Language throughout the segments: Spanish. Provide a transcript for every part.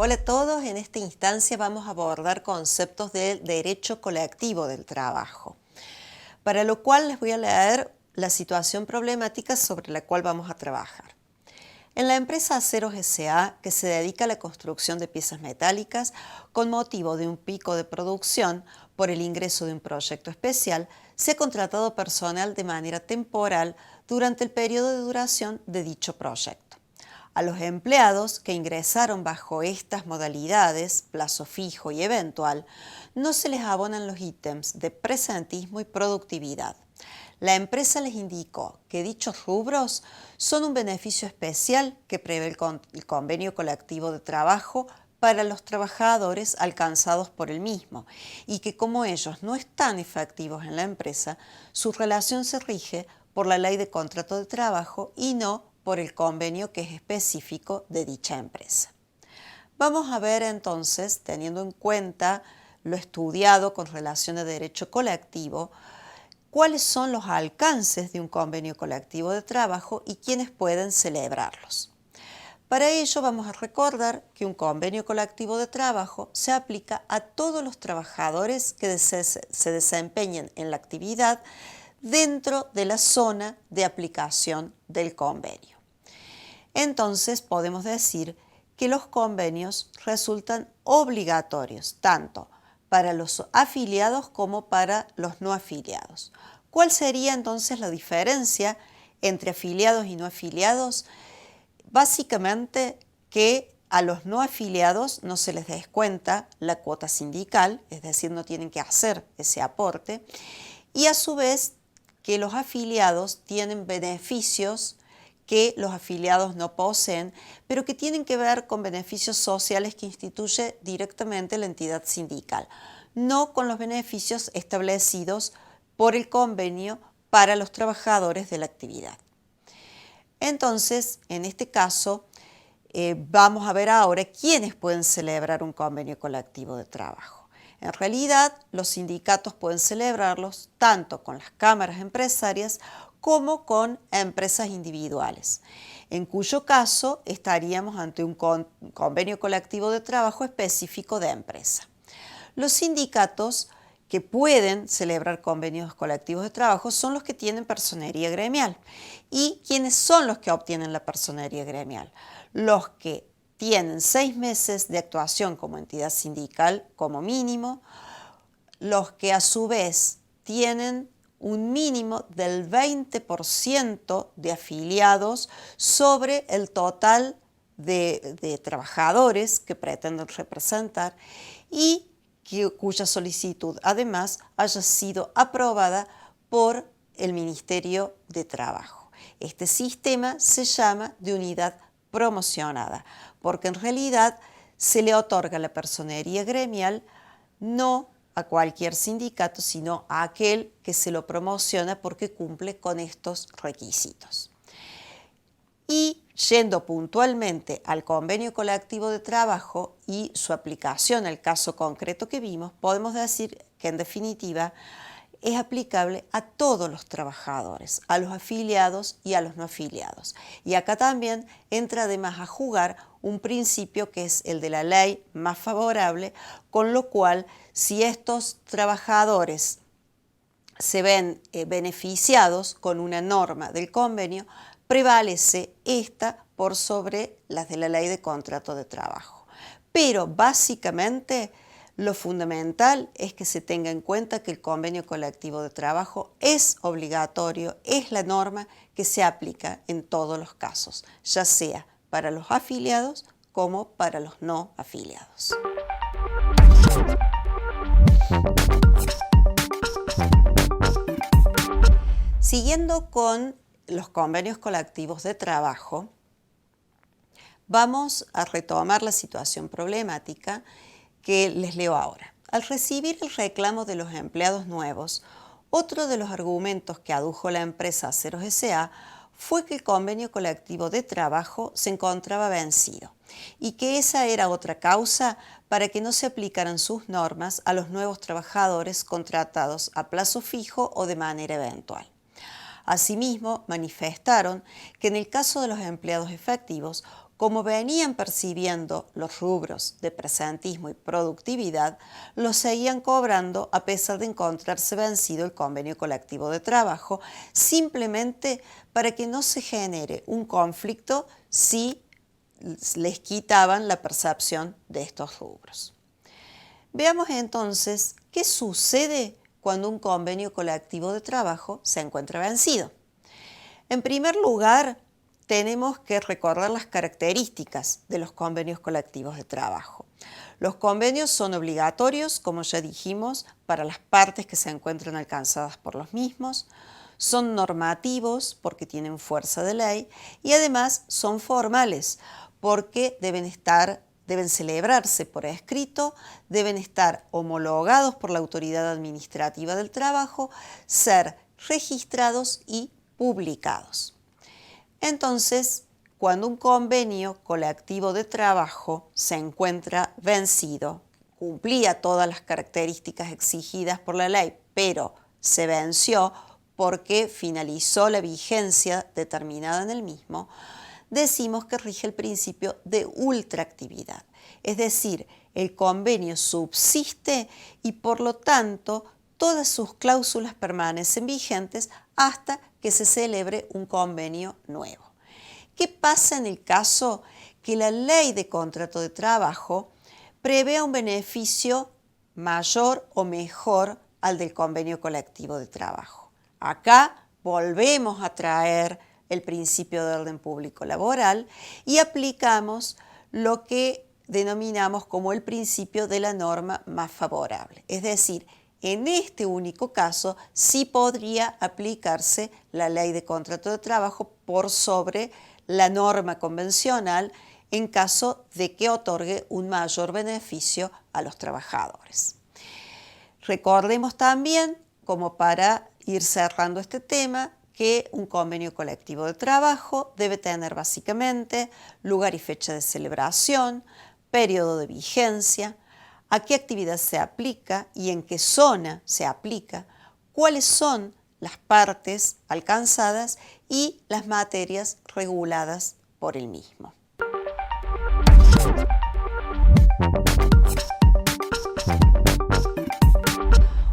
Hola a todos, en esta instancia vamos a abordar conceptos del derecho colectivo del trabajo, para lo cual les voy a leer la situación problemática sobre la cual vamos a trabajar. En la empresa Aceros S.A., que se dedica a la construcción de piezas metálicas, con motivo de un pico de producción por el ingreso de un proyecto especial, se ha contratado personal de manera temporal durante el periodo de duración de dicho proyecto. A los empleados que ingresaron bajo estas modalidades, plazo fijo y eventual, no se les abonan los ítems de presentismo y productividad. La empresa les indicó que dichos rubros son un beneficio especial que prevé el convenio colectivo de trabajo para los trabajadores alcanzados por el mismo y que como ellos no están efectivos en la empresa, su relación se rige por la ley de contrato de trabajo y no por el convenio que es específico de dicha empresa. Vamos a ver entonces, teniendo en cuenta lo estudiado con relación a derecho colectivo, cuáles son los alcances de un convenio colectivo de trabajo y quiénes pueden celebrarlos. Para ello vamos a recordar que un convenio colectivo de trabajo se aplica a todos los trabajadores que se desempeñen en la actividad dentro de la zona de aplicación del convenio. Entonces podemos decir que los convenios resultan obligatorios tanto para los afiliados como para los no afiliados. ¿Cuál sería entonces la diferencia entre afiliados y no afiliados? Básicamente que a los no afiliados no se les descuenta la cuota sindical, es decir, no tienen que hacer ese aporte, y a su vez que los afiliados tienen beneficios que los afiliados no poseen, pero que tienen que ver con beneficios sociales que instituye directamente la entidad sindical, no con los beneficios establecidos por el convenio para los trabajadores de la actividad. Entonces, en este caso, vamos a ver ahora quiénes pueden celebrar un convenio colectivo de trabajo. En realidad, los sindicatos pueden celebrarlos tanto con las cámaras empresarias como con empresas individuales, en cuyo caso estaríamos ante un convenio colectivo de trabajo específico de empresa. Los sindicatos que pueden celebrar convenios colectivos de trabajo son los que tienen personería gremial. ¿Y quiénes son los que obtienen la personería gremial? Los que tienen 6 meses de actuación como entidad sindical como mínimo, los que a su vez tienen un mínimo del 20% de afiliados sobre el total de trabajadores que pretenden representar y cuya solicitud además haya sido aprobada por el Ministerio de Trabajo. Este sistema se llama de unidad promocionada, porque en realidad se le otorga la personería gremial no a cualquier sindicato, sino a aquel que se lo promociona porque cumple con estos requisitos. Y yendo puntualmente al convenio colectivo de trabajo y su aplicación al caso concreto que vimos, podemos decir que en definitiva es aplicable a todos los trabajadores, a los afiliados y a los no afiliados. Y acá también entra además a jugar un principio que es el de la ley más favorable, con lo cual si estos trabajadores se ven beneficiados con una norma del convenio, prevalece esta por sobre las de la ley de contrato de trabajo. Pero básicamente lo fundamental es que se tenga en cuenta que el convenio colectivo de trabajo es obligatorio, es la norma que se aplica en todos los casos, ya sea para los afiliados como para los no afiliados. Siguiendo con los convenios colectivos de trabajo, vamos a retomar la situación problemática que les leo ahora. Al recibir el reclamo de los empleados nuevos, otro de los argumentos que adujo la empresa Aceros S.A. fue que el convenio colectivo de trabajo se encontraba vencido y que esa era otra causa para que no se aplicaran sus normas a los nuevos trabajadores contratados a plazo fijo o de manera eventual. Asimismo, manifestaron que en el caso de los empleados efectivos como venían percibiendo los rubros de presentismo y productividad, los seguían cobrando a pesar de encontrarse vencido el convenio colectivo de trabajo, simplemente para que no se genere un conflicto si les quitaban la percepción de estos rubros. Veamos entonces qué sucede cuando un convenio colectivo de trabajo se encuentra vencido. En primer lugar, tenemos que recordar las características de los convenios colectivos de trabajo. Los convenios son obligatorios, como ya dijimos, para las partes que se encuentran alcanzadas por los mismos, son normativos porque tienen fuerza de ley y además son formales porque deben celebrarse por escrito, deben estar homologados por la autoridad administrativa del trabajo, ser registrados y publicados. Entonces, cuando un convenio colectivo de trabajo se encuentra vencido, cumplía todas las características exigidas por la ley, pero se venció porque finalizó la vigencia determinada en el mismo, decimos que rige el principio de ultraactividad. Es decir, el convenio subsiste y por lo tanto todas sus cláusulas permanecen vigentes hasta que se celebre un convenio nuevo. ¿Qué pasa en el caso que la ley de contrato de trabajo prevea un beneficio mayor o mejor al del convenio colectivo de trabajo? Acá volvemos a traer el principio de orden público laboral y aplicamos lo que denominamos como el principio de la norma más favorable. Es decir, en este único caso sí podría aplicarse la ley de contrato de trabajo por sobre la norma convencional en caso de que otorgue un mayor beneficio a los trabajadores. Recordemos también, como para ir cerrando este tema, que un convenio colectivo de trabajo debe tener básicamente lugar y fecha de celebración, periodo de vigencia, a qué actividad se aplica y en qué zona se aplica, cuáles son las partes alcanzadas y las materias reguladas por el mismo.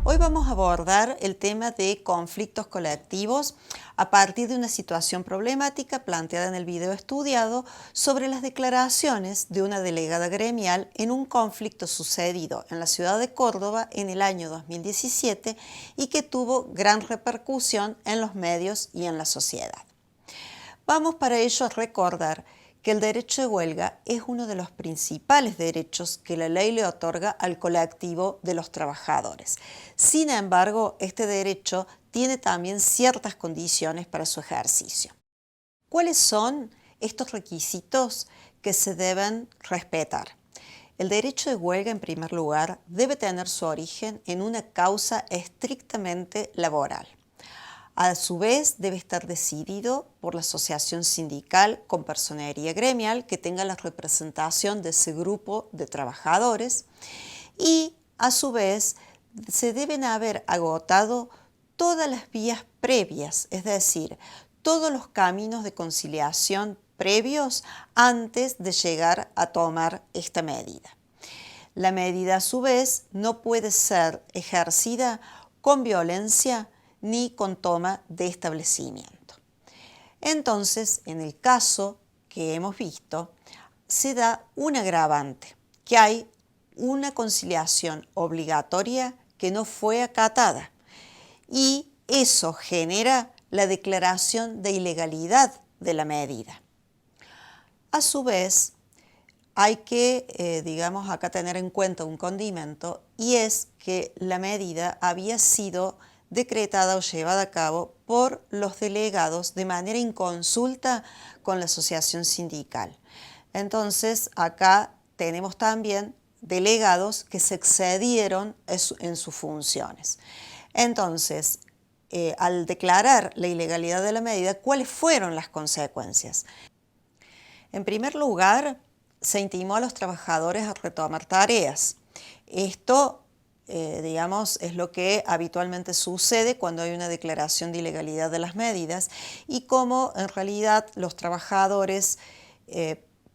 Hoy vamos a abordar el tema de conflictos colectivos a partir de una situación problemática planteada en el video estudiado sobre las declaraciones de una delegada gremial en un conflicto sucedido en la ciudad de Córdoba en el año 2017 y que tuvo gran repercusión en los medios y en la sociedad. Vamos para ello a recordar que el derecho de huelga es uno de los principales derechos que la ley le otorga al colectivo de los trabajadores. Sin embargo, este derecho tiene también ciertas condiciones para su ejercicio. ¿Cuáles son estos requisitos que se deben respetar? El derecho de huelga, en primer lugar, debe tener su origen en una causa estrictamente laboral. A su vez, debe estar decidido por la asociación sindical con personería gremial que tenga la representación de ese grupo de trabajadores y, a su vez, se deben haber agotado todas las vías previas, es decir, todos los caminos de conciliación previos antes de llegar a tomar esta medida. La medida, a su vez, no puede ser ejercida con violencia ni con toma de establecimiento. Entonces, en el caso que hemos visto, se da un agravante, que hay una conciliación obligatoria que no fue acatada y eso genera la declaración de ilegalidad de la medida. A su vez, hay que, acá tener en cuenta un condimento y es que la medida había sido decretada o llevada a cabo por los delegados de manera inconsulta con la asociación sindical. Entonces, acá tenemos también delegados que se excedieron en sus funciones. Entonces, al declarar la ilegalidad de la medida, ¿cuáles fueron las consecuencias? En primer lugar, se intimó a los trabajadores a retomar tareas. Esto es lo que habitualmente sucede cuando hay una declaración de ilegalidad de las medidas y como en realidad los trabajadores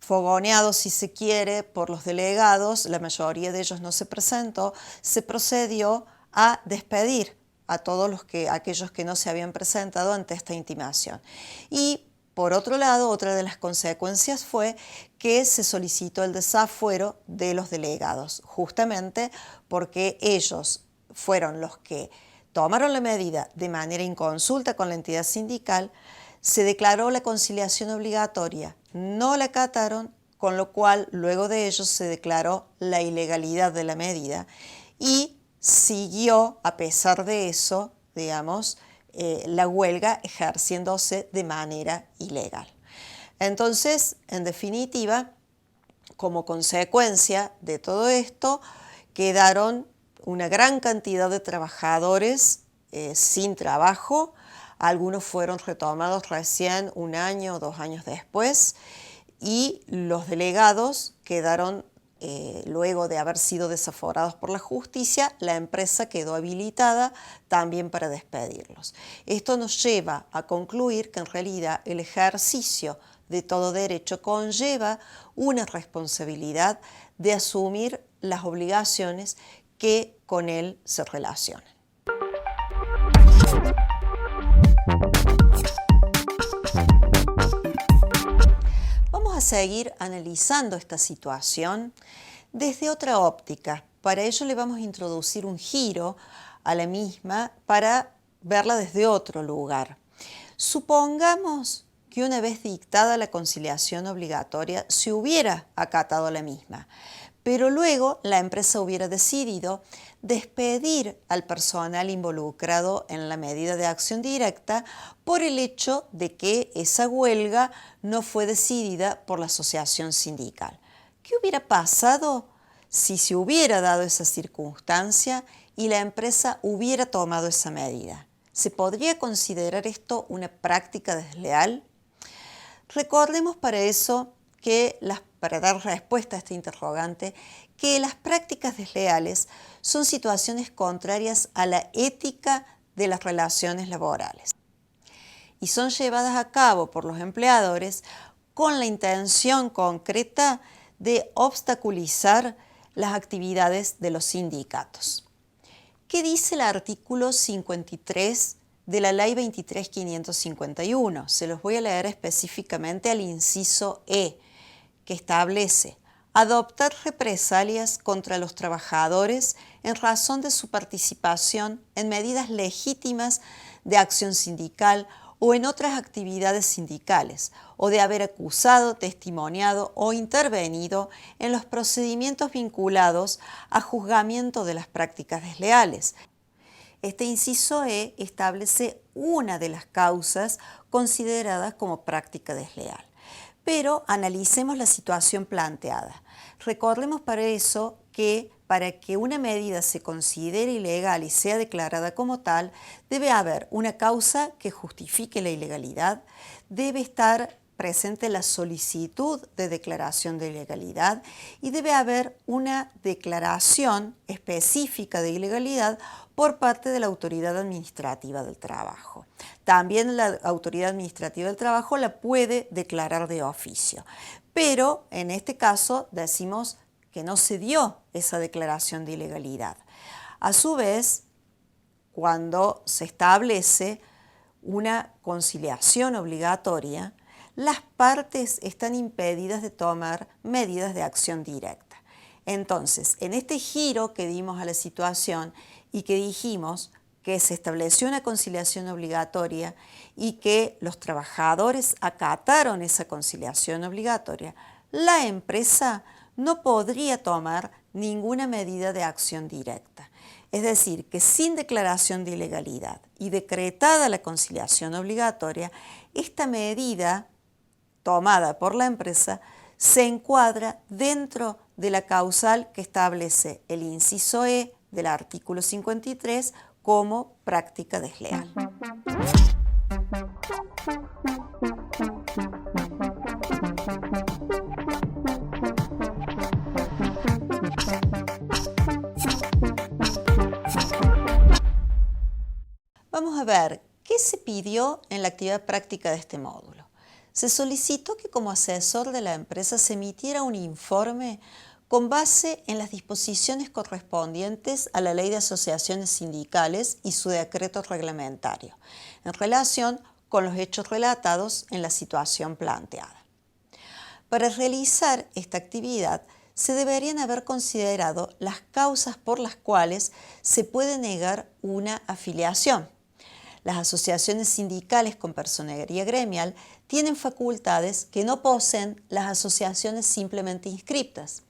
fogoneado, si se quiere, por los delegados, la mayoría de ellos no se presentó, se procedió a despedir a todos aquellos que no se habían presentado ante esta intimación. Y por otro lado, otra de las consecuencias fue que se solicitó el desafuero de los delegados, justamente porque ellos fueron los que tomaron la medida de manera inconsulta con la entidad sindical. Se declaró la conciliación obligatoria, no la acataron, con lo cual luego de ello se declaró la ilegalidad de la medida y siguió, a pesar de eso, digamos, la huelga ejerciéndose de manera ilegal. Entonces, en definitiva, como consecuencia de todo esto, quedaron una gran cantidad de trabajadores sin trabajo. Algunos fueron retomados recién 1 año o 2 años después y los delegados quedaron, luego de haber sido desaforados por la justicia, la empresa quedó habilitada también para despedirlos. Esto nos lleva a concluir que en realidad el ejercicio de todo derecho conlleva una responsabilidad de asumir las obligaciones que con él se relacionan. Vamos a seguir analizando esta situación desde otra óptica. Para ello le vamos a introducir un giro a la misma para verla desde otro lugar. Supongamos que una vez dictada la conciliación obligatoria se hubiera acatado la misma, pero luego la empresa hubiera decidido despedir al personal involucrado en la medida de acción directa por el hecho de que esa huelga no fue decidida por la asociación sindical. ¿Qué hubiera pasado si se hubiera dado esa circunstancia y la empresa hubiera tomado esa medida? ¿Se podría considerar esto una práctica desleal? Recordemos para eso para dar respuesta a este interrogante, que las prácticas desleales son situaciones contrarias a la ética de las relaciones laborales y son llevadas a cabo por los empleadores con la intención concreta de obstaculizar las actividades de los sindicatos. ¿Qué dice el artículo 53 de la Ley 23.551? Se los voy a leer específicamente al inciso E, que establece adoptar represalias contra los trabajadores en razón de su participación en medidas legítimas de acción sindical o en otras actividades sindicales, o de haber acusado, testimoniado o intervenido en los procedimientos vinculados a juzgamiento de las prácticas desleales. Este inciso E establece una de las causas consideradas como práctica desleal. Pero analicemos la situación planteada. Recordemos para eso que para que una medida se considere ilegal y sea declarada como tal, debe haber una causa que justifique la ilegalidad, debe estar presente la solicitud de declaración de ilegalidad y debe haber una declaración específica de ilegalidad por parte de la Autoridad Administrativa del Trabajo. También la Autoridad Administrativa del Trabajo la puede declarar de oficio, pero en este caso decimos que no se dio esa declaración de ilegalidad. A su vez, cuando se establece una conciliación obligatoria, las partes están impedidas de tomar medidas de acción directa. Entonces, en este giro que dimos a la situación y que dijimos que se estableció una conciliación obligatoria y que los trabajadores acataron esa conciliación obligatoria, la empresa no podría tomar ninguna medida de acción directa. Es decir, que sin declaración de ilegalidad y decretada la conciliación obligatoria, esta medida tomada por la empresa se encuadra dentro de la causal que establece el inciso E del artículo 53 como práctica desleal. Vamos a ver qué se pidió en la actividad práctica de este módulo. se solicitó que como asesor de la empresa se emitiera un informe con base en las disposiciones correspondientes a la Ley de Asociaciones Sindicales y su decreto reglamentario, en relación con los hechos relatados en la situación planteada. Para realizar esta actividad, se deberían haber considerado las causas por las cuales se puede negar una afiliación. Las asociaciones sindicales con personería gremial tienen facultades que no poseen las asociaciones simplemente inscriptas.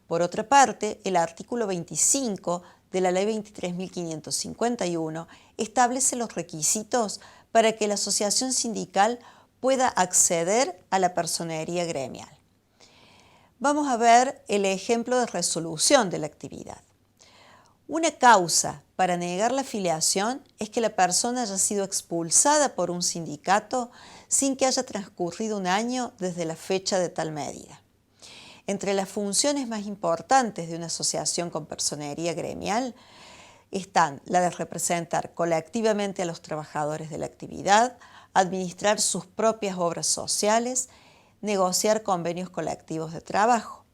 Por otra parte, el artículo 25 de la Ley 23.551 establece los requisitos para que la asociación sindical pueda acceder a la personería gremial. Vamos a ver el ejemplo de resolución de la actividad. Una causa para negar la afiliación es que la persona haya sido expulsada por un sindicato sin que haya transcurrido un año desde la fecha de tal medida. Entre las funciones más importantes de una asociación con personería gremial están la de representar colectivamente a los trabajadores de la actividad, administrar sus propias obras sociales, negociar convenios colectivos de trabajo.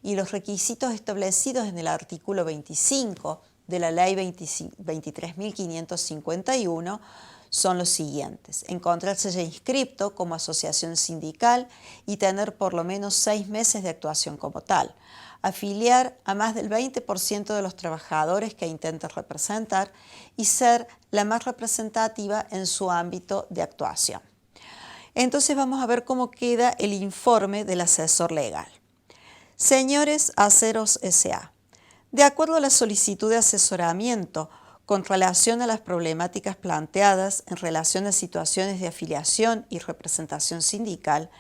Y los requisitos establecidos en el artículo 25 de la Ley 23.551 son los siguientes: encontrarse ya inscripto como asociación sindical y tener por lo menos 6 meses de actuación como tal, afiliar a más del 20% de los trabajadores que intenta representar y ser la más representativa en su ámbito de actuación. Entonces vamos a ver cómo queda el informe del asesor legal. Señores Aceros S.A., de acuerdo a la solicitud de asesoramiento con relación a las problemáticas planteadas en relación a situaciones de afiliación y representación sindical,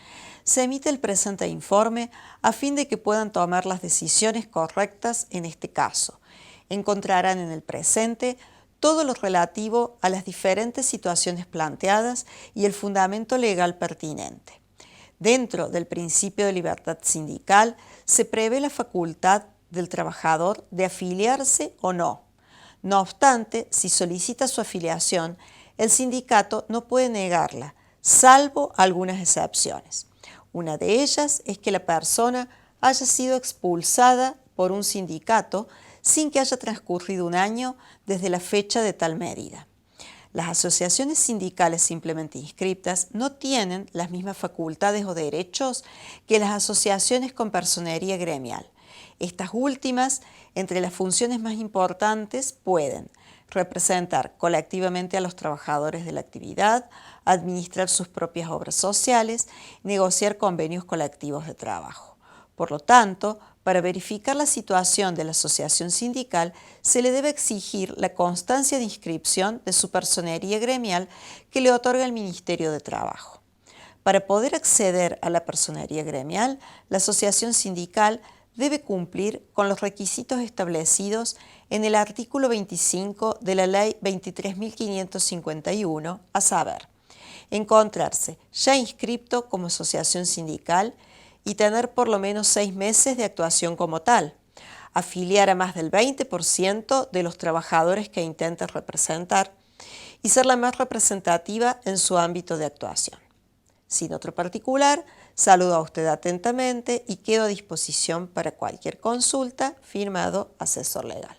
se emite el presente informe a fin de que puedan tomar las decisiones correctas en este caso. Encontrarán en el presente todo lo relativo a las diferentes situaciones planteadas y el fundamento legal pertinente. Dentro del principio de libertad sindical se prevé la facultad del trabajador de afiliarse o no. No obstante, si solicita su afiliación, el sindicato no puede negarla, salvo algunas excepciones. Una de ellas es que la persona haya sido expulsada por un sindicato sin que haya transcurrido un año desde la fecha de tal medida. Las asociaciones sindicales simplemente inscriptas no tienen las mismas facultades o derechos que las asociaciones con personería gremial. Estas últimas, entre las funciones más importantes, pueden representar colectivamente a los trabajadores de la actividad, administrar sus propias obras sociales, negociar convenios colectivos de trabajo. Por lo tanto, para verificar la situación de la asociación sindical, se le debe exigir la constancia de inscripción de su personería gremial que le otorga el Ministerio de Trabajo. Para poder acceder a la personería gremial, la asociación sindical debe cumplir con los requisitos establecidos en el artículo 25 de la Ley 23.551, a saber, encontrarse ya inscripto como asociación sindical y tener por lo menos 6 meses de actuación como tal, afiliar a más del 20% de los trabajadores que intenta representar y ser la más representativa en su ámbito de actuación. Sin otro particular, saludo a usted atentamente y quedo a disposición para cualquier consulta. Firmado Asesor Legal.